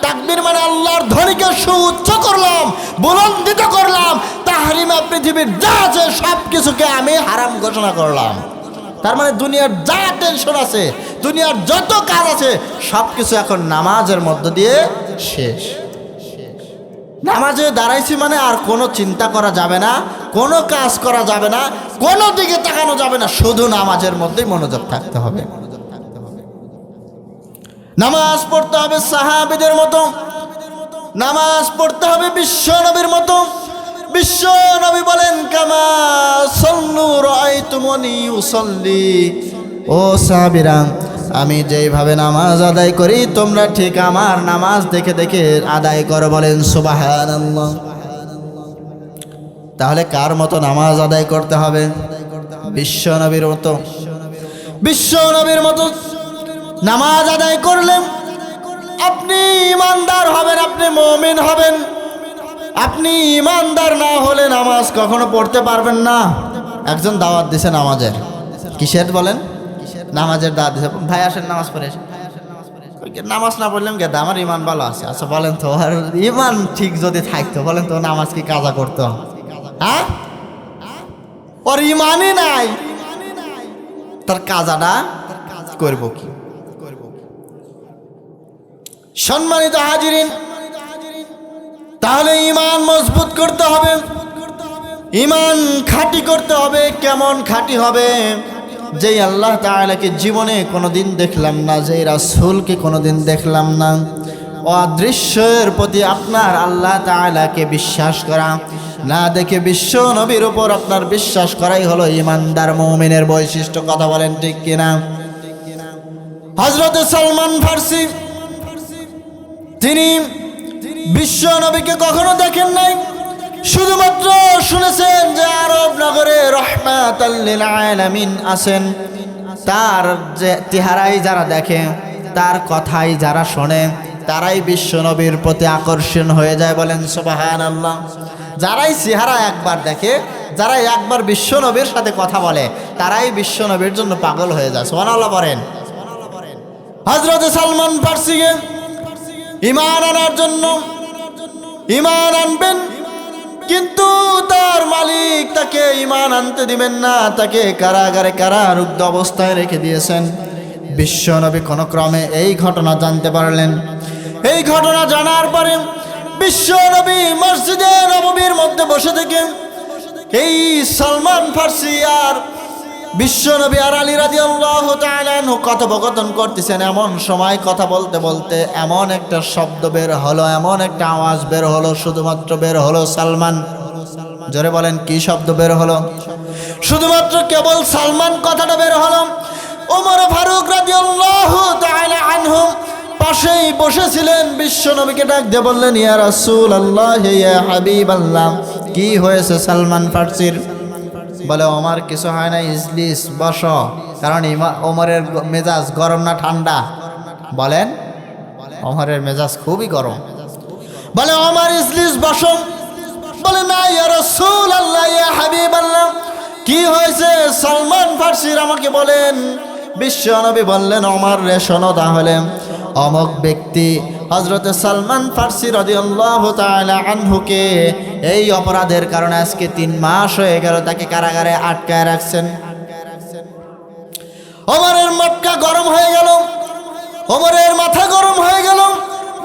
তাকবীর মানে আল্লাহর ধ্বনিকে সুউচ্চ করলাম, বুলন্দিত করলাম, তাহরিমা পৃথিবীর যা আছে সব কিছুকে আমি হারাম ঘোষণা করলাম। তার মানে দুনিয়ার যা টেনশন আছে, দুনিয়ার যত কাজ আছে সব কিছু এখন নামাজের মধ্য দিয়ে শেষ। নামাজে দাঁড়াইছি মানে আর কোনো চিন্তা করা যাবে না, কোনো কাজ করা যাবে না, কোনো দিকে তাকানো যাবে না, শুধু নামাজের মধ্যেই মনোযোগ থাকতে হবে। নামাজ পড়তে হবে সাহাবীদের মতো, নামাজ পড়তে হবে বিশ্ব নবীর মতো। বিশ্ব নবী বলেন কামা সাল্লু রাআইতুমুনি উসাল্লি, ও সাহাবীরা আমি যেইভাবে নামাজ আদায় করি তোমরা ঠিক আমার নামাজ দেখে দেখে আদায় করো। বলেন সুবহানাল্লাহ। তাহলে কার মতো নামাজ আদায় করতে হবে? বিশ্ব নবীর মতো। বিশ্ব নবীর মতো নামাজ আদায় করলেন আপনি ইমানদার হবেন, আপনি মুমিন হবেন। আপনি ইমানদার না হলে নামাজ কখনো পড়তে পারবেন না। একজন দাওয়াত দিছে নামাজের, কিসের বলেন? নামাজের দাওয়াত দিছে, ভাই আসেন নামাজ পড়ে আসেন। নামাজ না পড়লাম গেদা, আমার ইমান ভালো আছে। আচ্ছা বলেন তো, আর ইমান ঠিক যদি থাকতো বলেন তো নামাজ কি কাজা করতো? হ্যাঁ, ওর ইমানই নাই, তার কাজাটা করবো কি? সম্মানিত হাজিরিন, তাহলে ইমান মজবুত করতে হবে, ইমান খাঁটি করতে হবে। কেমন খাঁটি হবে? যেই আল্লাহ তাআলাকে জীবনে কোনোদিন দেখলাম না, যেই রাসূলকে কোনোদিন দেখলাম না, অদৃশ্যের প্রতি আপনার আল্লাহ তাআলাকে বিশ্বাস করা, না দেখে বিশ্ব নবীর উপর আপনার বিশ্বাস করাই হলো ইমানদার মুমিনের বৈশিষ্ট্য। কথা বলেন ঠিক কিনা? হযরত সালমান ফার্সি তিনি বিশ্ব নবীকে কখনো দেখেন নাই, শুধুমাত্র শুনেছেন যে আরব নগরে রাহমাতাল লিল আলামিন আছেন। তার যে চেহারাই যারা দেখে, তার কথাই যারা শোনে, তারাই বিশ্ব নবীর প্রতি আকর্ষণ হয়ে যায়। বলেন সুবহানাল্লাহ। যারাই চেহারা একবার দেখে, যারা একবার বিশ্ব নবীর সাথে কথা বলে, তারাই বিশ্ব নবীর জন্য পাগল হয়ে যায়। সুবহানাল্লাহ বলেন। হযরত সালমান ফার্সিকে ঈমান আনার জন্য ঈমান আনবেন, কিন্তু তার মালিক তাকে ঈমান আনতে দিবেন না, তাকে কারাগারে কারারুদ্ধ অবস্থায় রেখে দিয়েছেন। বিশ্ব নবী কোনো ক্রমে এই ঘটনা জানতে পারলেন। এই ঘটনা জানার পরে বিশ্ব নবী মসজিদে নববীর মধ্যে বসে থেকে এই সালমান ফার্সি আর বিশ্ব নবী আর আলী রাদিয়াল্লাহু তাআলা আনহু কথোপকথন করতেছেন। এমন সময় কথা বলতে বলতে এমন একটা শব্দ বের হলো, এমন একটা আওয়াজ বের হলো, শুধুমাত্র বের হলো সালমান। জোরে বলেন, কি শব্দ বের হলো? শুধুমাত্র কেবল সালমান কথাটা বের হলো। ওমর ফারুক রাদিয়াল্লাহু তাআলা আনহু পাশেই বসেছিলেন। বিশ্ব নবীকে ডাক দিয়ে বললেন, ইয়া রাসূলুল্লাহ, ইয়া হাবিবাল্লাহ, কি হয়েছে সালমান ফার্সির? বলে, ওমর কিছু হয় না, ইজলিস বসো। কারণ ওমরের মেজাজ গরম না ঠান্ডা? বলেন, ওমরের মেজাজ খুবই গরম। বলে, ওমর ইজলিস বসো। বলে, না ইয়া রাসূলুল্লাহ, ইয়া হাবিবাল্লাহ, কি হয়েছে সালমান ফার্সির আমাকে বলেন। বিশ্ব নবী বললেন, ওমর রে শোনো, তাহলে অমুক ব্যক্তি হযরত সালমান ফার্সি রাদিয়াল্লাহু তাআলা আনহুকে এই অপরাধের কারণে আজকে 3 মাস হয়ে গেল তাকে কারাগারে আটকায় রাখছেন। ওমরের মক্কা গরম হয়ে গেল, ওমরের মাথা গরম হয়ে গেল।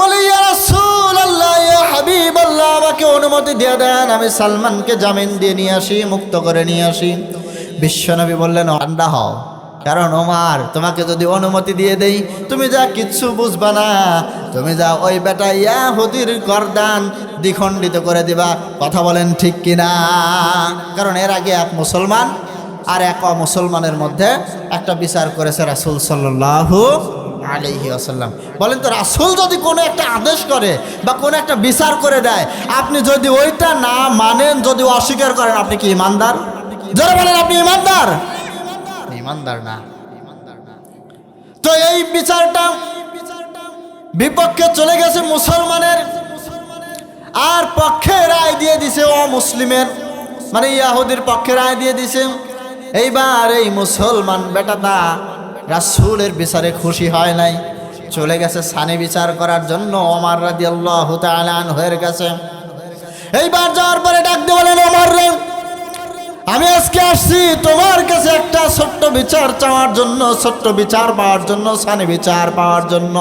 বলে, ইয়া রাসূলুল্লাহ, ইয়া হাবিবাল্লাহ, আমাকে অনুমতি দিয়ে দেন, আমি সালমানকে জামিন দিয়ে নিয়ে আসি, মুক্ত করে নিয়ে আসি। বিশ্বনবী বললেন, ঠান্ডা হও, কারণ ওমর তোমাকে যদি অনুমতি দিয়ে দেই তুমি যা কিচ্ছু বুঝবা না, তুমি যা ওই বেটা ইয়াহুদির গর্দান দ্বিখণ্ডিত করে দিবা। কথা বলেন ঠিক কিনা? কারণ এর আগে এক মুসলমান আর এক অমুসলমানের মধ্যে একটা বিচার করেছে রাসূল সাল্লাল্লাহু আলাইহি ওয়াসাল্লাম। বলেন তো, রাসূল যদি কোনো একটা আদেশ করে বা কোনো একটা বিচার করে দেয়, আপনি যদি ওইটা না মানেন, যদি অস্বীকার করেন, আপনি কি ইমানদার? যারা বলেন আপনি ইমানদার? ইমানদার না। তো এই বিচারটা বিপক্ষে চলে গেছে মুসলমানের, আর পক্ষে রায় দিয়ে দিছে অমুসলিমের, মানে ইয়াহুদির পক্ষে রায় দিয়ে দিছে। এইবার এই মুসলমান বেটাটা রাসূলের বিচারে খুশি হয় নাই। চলে গেছে সানি বিচার করার জন্য ওমর রাদিয়াল্লাহু তাআলা আনহুর কাছে। এইবার যাওয়ার পরে ডাক দিয়ে বলেন, ওমর রে, আমি আজকে আসছি তোমার কাছে একটা ছোট্ট বিচার চাওয়ার জন্য, ছোট্ট বিচার পাওয়ার জন্য, সানি বিচার পাওয়ার জন্য।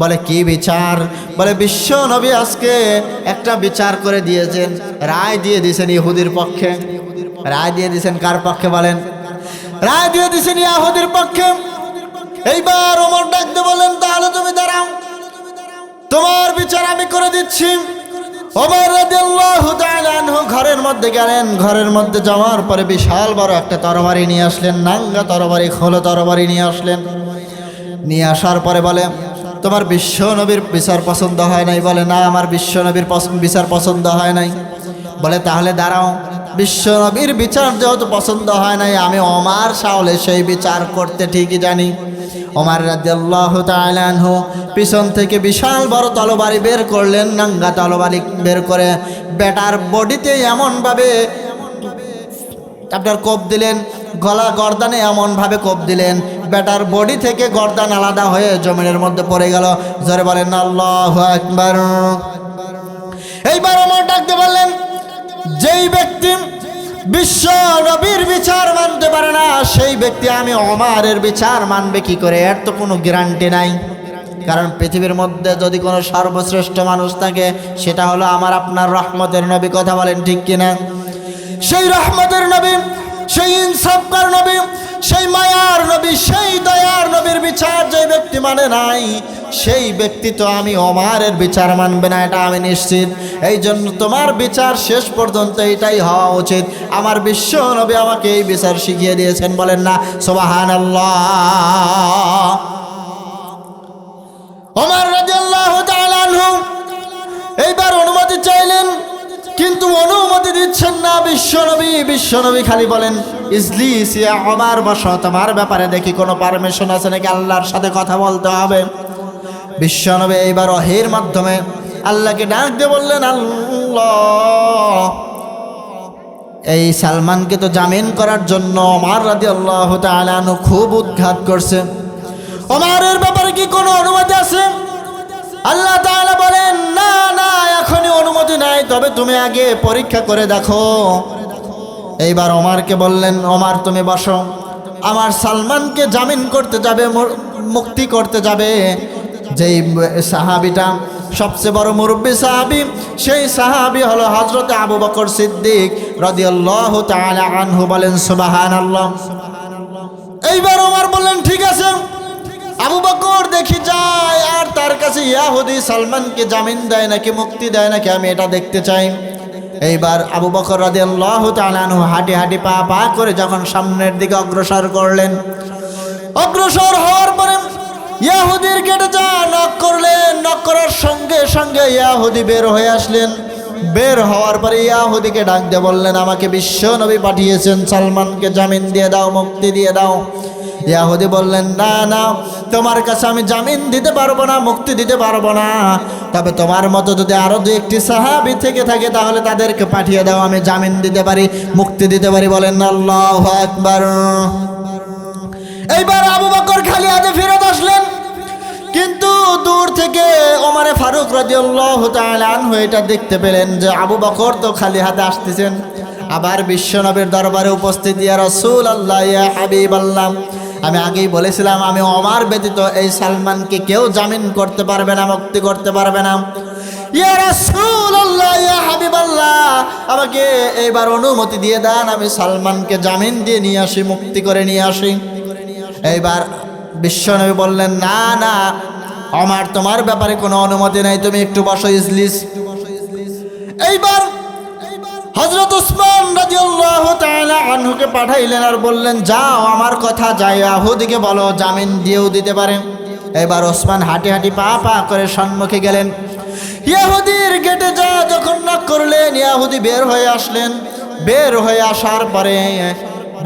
বলে কি বিচার? বলে বিশ্ব নবী আজকে একটা বিচার করে দিয়েছেন, রায় দিয়ে দিয়েছেন ইহুদির পক্ষে। রায় দিয়ে দিয়েছেন কার পক্ষে বলেন? রায় দিয়ে দিয়েছেন ইহুদির পক্ষে। এইবার ওমর ডাক দিয়ে বলেন, তাহলে তুমি দাঁড়াও, তোমার বিচার আমি করে দিচ্ছি। ওমর রাদিয়াল্লাহু তাআলা আনহু ঘরের মধ্যে গেলেন। ঘরের মধ্যে যাওয়ার পরে বিশাল বড় একটা তরবারি নিয়ে আসলেন, নাঙ্গা তরবারি, খোলো তরবারি নিয়ে আসলেন। নিয়ে আসার পরে বলে, তোমার বিশ্ব নবীর বিচার পছন্দ হয় নাই? বলে না, আমার বিশ্ব নবীর বিচার পছন্দ হয় নাই। বলে তাহলে দাঁড়াও, বিশ্ব নবীর বিচার যেহেতু পছন্দ হয় নাই, আমি ওমর সাহলে সেই বিচার করতে ঠিকই জানি। ওমর রাদিয়াল্লাহু তাআলা আনহু পিছন থেকে বিশাল বড় তরবারি বের করলেন, নাঙ্গা তরবারি বের করে বেটার বডিতে এমনভাবে আপনার কোপ দিলেন, গলা গর্দানে এমনভাবে কোপ দিলেন, বেটার বডি থেকে গর্দান আলাদা হয়ে জমিনের মধ্যে পড়ে গেল। জোরে বলেন আল্লাহু আকবার। এইবার ওমর ডাকতে বললেন, যেই ব্যক্তি বিশ্ব নবীর বিচার মানতে পারে না, সেই ব্যক্তি আমি ওমরের বিচার মানবে কি করে? এর তো কোনো গ্যারান্টি নাই। কারণ পৃথিবীর মধ্যে যদি কোনো সর্বশ্রেষ্ঠ মানুষ থাকে, সেটা হলো আমার আপনার রহমতের নবী। কথা বলেন ঠিক কিনা? সেই রহমতের নবী, সেই ইনসাফকার নবী, সেই মায়ার নবী, সেই দয়ার নবীর বিচার যে ব্যক্তি মানে নাই, সেই ব্যক্তি তো আমি ওমরের বিচার মানবে না, এটা আমি নিশ্চিত। এই জন্য তোমার বিচার শেষ পর্যন্ত এটাই হওয়া উচিত। আমার বিশ্ব নবী আমাকে এই বিচার শিখিয়ে দিয়েছেন। বলেন না সুবহানাল্লাহ। ওমর রাদিয়াল্লাহু তাআলা আনহু এইবার অনুমতি চাইলেন, কিন্তু অনুমতি দিচ্ছেন না বিশ্বনবী। বিশ্বনবী খালি বলেন, ইজলিস ইয়া ওমর, বসো, তোমার ব্যাপারে দেখি কোনো পারমিশন আছে নাকি, আল্লাহর সাথে কথা বলতে হবে। বিশ্বনবী এইবার ওহীর মাধ্যমে আল্লাহকে ডাক দিয়ে বললেন, আল্লাহ, এই সালমানকে তো জামিন করার জন্য ওমর রাদিয়াল্লাহু তাআলা আনহু খুব উদ্ঘাত করছে, ওমরের ব্যাপারে কি কোনো অনুমতি আছে? আল্লাহ তাআলা বলেন, না না, এখনই অনুমতি নাই, তবে তুমি আগে পরীক্ষা করে দেখো। এইবার ওমরকে বললেন, ওমর তুমি বসো, আমার সালমানকে জামিন করতে যাবে, মুক্তি করতে যাবে যেই সাহাবিটা সবচেয়ে বড় মুরব্বী সাহাবী, সেই সাহাবী হলো হযরত আবু বকর সিদ্দিক রাদিয়াল্লাহু তাআলা আনহু। বলেন সুবহানাল্লাহ। এইবার ওমর বললেন, ঠিক আছে, আবু বকর দেখি যায়, আর তার কাছে ইহুদি সালমানকে জামিন দেয় নাকি মুক্তি দেয় নাকি, আমি এটা দেখতে চাই। এইবার আবু বকর রাদিয়াল্লাহু তাআলা আনহু হাঁটি হাঁটি পা পা করে যখন সামনের দিকে অগ্রসর করলেন, অগ্রসর হওয়ার পরে ইহুদির গেটে যা নক করলেন, নক করার সঙ্গে সঙ্গে ইহুদি বের হয়ে আসলেন। বের হওয়ার পরে ইহুদিকে ডাক দিয়ে বললেন, আমাকে বিশ্ব নবী পাঠিয়েছেন, সালমানকে জামিন দিয়ে দাও, মুক্তি দিয়ে দাও। ইহুদি বললেন, না না, তোমার কাছে আমি জামিন দিতে পারবো না, মুক্তি দিতে পারবো না, তবে তোমার মতো যদি আরো দু একটি সাহাবী থেকে থাকে তাহলে তাদেরকে পাঠিয়ে দাও, আমি জামিন দিতে পারি, মুক্তি দিতে পারি। বলেন আল্লাহু আকবার। এইবার আবু বকর খালি হাতে ফেরত আসলেন, কিন্তু দূর থেকে ওমর ফারুক রাদিয়াল্লাহু তাআলা আনহু এটা দেখতে পেলেন যে আবু বকর তো খালি হাতে আসতেছেন। আবার বিশ্বনবীর দরবারে উপস্থিত, ইয়া রাসূলুল্লাহ, ইয়া হাবিবাল্লাহ, আমি আগেই বলেছিলাম আমি ওমর ব্যতীত এই সালমানকে কেউ জামিন করতে পারবে না, মুক্তি করতে পারবে না। ইয়া রাসূলুল্লাহ, ইয়া হাবিবাল্লাহ, আমাকে এইবার অনুমতি দিয়ে দেন, আমি সালমানকে জামিন দিয়ে নিয়ে আসি, মুক্তি করে নিয়ে আসি। এইবার বিশ্বনবী বললেন, না না ওমর, তোমার ব্যাপারে কোনো অনুমতি নাই, তুমি একটু বসো, ইজলিস। এইবার হযরত উসমান রাদিয়াল্লাহু তাআলা আনহুকে পাঠাইলেন আর বললেন, যাও, আমার কথা যাই, ইহুদিকে বলো জামিন দিয়েও দিতে পারে। এবার ওসমান হাঁটি হাঁটি পা পা করে সম্মুখে গেলেন। ইহুদির গেটে যা যখন নক করলেন, ইহুদি বের হয়ে আসলেন। বের হয়ে আসার পরে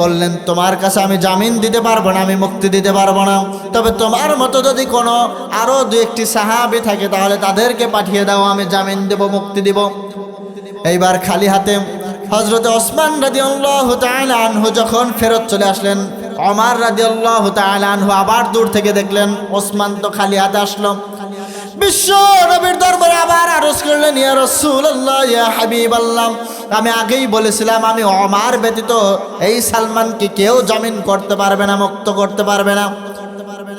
বললেন, তোমার কাছে আমি জামিন দিতে পারবো না, আমি মুক্তি দিতে পারবো না, তবে তোমার মতো যদি কোনো আরো দু একটি সাহাবী থাকে তাহলে তাদেরকে পাঠিয়ে দাও, আমি জামিন দেব, মুক্তি দিব। এইবার খালি হাতে হযরত ওসমান রাদিয়াল্লাহু তাআলা আনহু যখন ফেরত চলে আসলেন, ওমর রাদিয়াল্লাহু তাআলা আনহু আবার দূর থেকে দেখলেন ওসমান তো খালি হাতে আসলো। বিশ্ব নবীর দরবারে আবার আরজ করলেন, ইয়া রাসূলুল্লাহ, ইয়া হাবিবাল্লাহ, আমি আগেই বলেছিলাম আমি ওমর ব্যতীত এই সালমানকে কেউ জামিন করতে পারবে না, মুক্ত করতে পারবে না।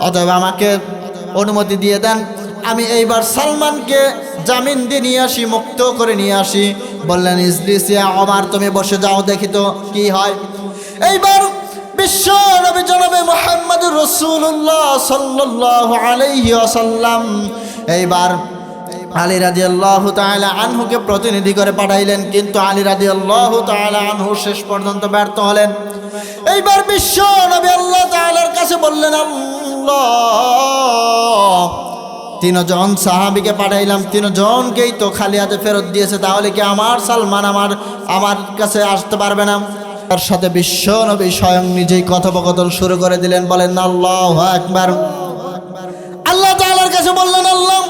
অতএব আমাকে অনুমতি দিয়ে দেন, আমি এইবার সালমানকে জামিন দিয়ে নিয়ে আসি, মুক্ত করে নিয়ে আসি। বললেন, ইজলিস ইয়া ওমর, তুমি বসে যাও, দেখি তো কি হয়। এইবার বিশ্ব নবী জনাবে মুহাম্মদুর রাসূলুল্লাহ সাল্লাল্লাহু আলাইহি ওয়াসাল্লাম এইবার আলী রাদিয়াল্লাহু তাআলা আনহুকে প্রতিনিধি করে পাঠাইলেন, কিন্তু আলী রাদিয়াল্লাহু তাআলা আনহু শেষ পর্যন্ত ব্যর্থ হলেন। এইবার বিশ্ব নবী আল্লাহ তাআলার কাছে বললেন, আল্লাহ, তিনজন সাহাবীকে পাঠাইলাম, তিনজনকেই তো খালি হাতে ফেরত দিয়েছে, তাহলে কি আমার সালমান আমার কাছে আসতে পারবে না? তার সাথে বিশ্ব নবী স্বয়ং নিজেই কথোপকথন শুরু করে দিলেন। বলেন আল্লাহু আকবার। আল্লাহ তাআলার কাছে বললেন, আল্লাহ,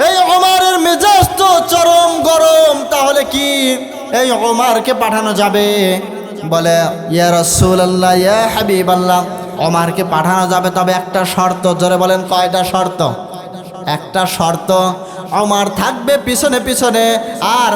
এই ওমরের মেজাজ তো চরম গরম, তাহলে কি এই ওমরকে পাঠানো যাবে? বলে, ইয়া রাসূলুল্লাহ, ইয়া হাবিবাল্লাহ, ওমরকে পাঠানো যাবে, তবে একটা শর্ত। জোরে বলেন, কয়টা শর্ত? একটা শর্ত, ওমর থাকবে পিছনে পিছনে, আর